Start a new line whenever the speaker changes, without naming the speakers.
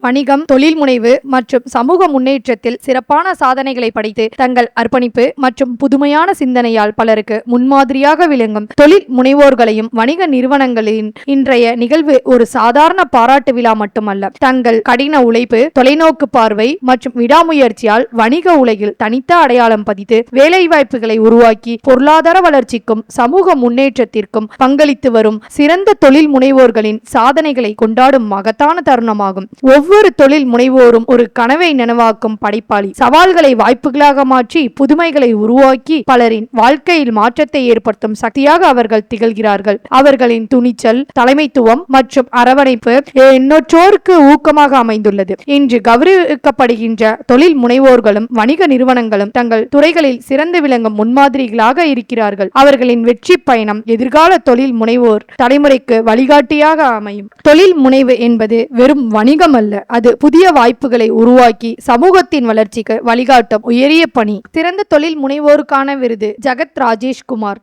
வணிகம், தொழில் முனைவு மற்றும் சமூக முன்னேற்றத்தில் சிறப்பான சாதனைகளை படைத்து தங்கள் அர்ப்பணிப்பு மற்றும் புதுமையான சிந்தனையால் பலருக்கு முன்மாதிரியாக விளங்கும் தொழில் முனைவோர்களையும் வணிக நிறுவனங்களின் இன்றைய நிகழ்வு ஒரு சாதாரண பாராட்டு விழா மட்டுமல்ல. தங்கள் கடின உழைப்பு, தொலைநோக்கு பார்வை மற்றும் விடாமுயற்சியால் வணிக உலகில் தனித்த அடையாளம் பதித்து வேலைவாய்ப்புகளை உருவாக்கி பொருளாதார வளர்ச்சிக்கும் சமூக முன்னேற்றத்திற்கும் பங்களித்து வரும் சிறந்த தொழில் முனைவோர்களின் சாதனைகளை கொண்டாடும் மகத்தான தருணமாகும். ஒவ்வொரு தொழில் முனைவோரும் ஒரு கனவை நனவாக்கும் படைப்பாளி. சவால்களை வாய்ப்புகளாக மாற்றி புதுமைகளை உருவாக்கி பலரின் வாழ்க்கையில் மாற்றத்தை ஏற்படுத்தும் சக்தியாக அவர்கள் திகழ்கிறார்கள். அவர்களின் துணிச்சல், தலைமைத்துவம் மற்றும் அரவணைப்பு எண்ணற்றோருக்கு ஊக்கமாக அமைந்துள்ளது. இன்று கௌரவிக்கப்படுகின்ற தொழில் முனைவோர்களும் வணிக நிறுவனங்களும் தங்கள் துறைகளில் சிறந்து விளங்கும் முன்மாதிரிகளாக இருக்கிறார்கள். அவர்களின் வெற்றி பயணம் எதிர்கால தொழில் முனைவோர் தலைமுறைக்கு வழிகாட்டியாக அமையும். தொழில் முனைவு என்பது வெறும் வணிகம் அல்ல, அது புதிய வாய்ப்புகளை உருவாக்கி சமூகத்தின் வளர்ச்சிக்கு வழிகாட்டும் உயரிய பணி. சிறந்த தொழில் முனைவோருக்கான விருது ஜகத் ராஜேஷ்குமார்.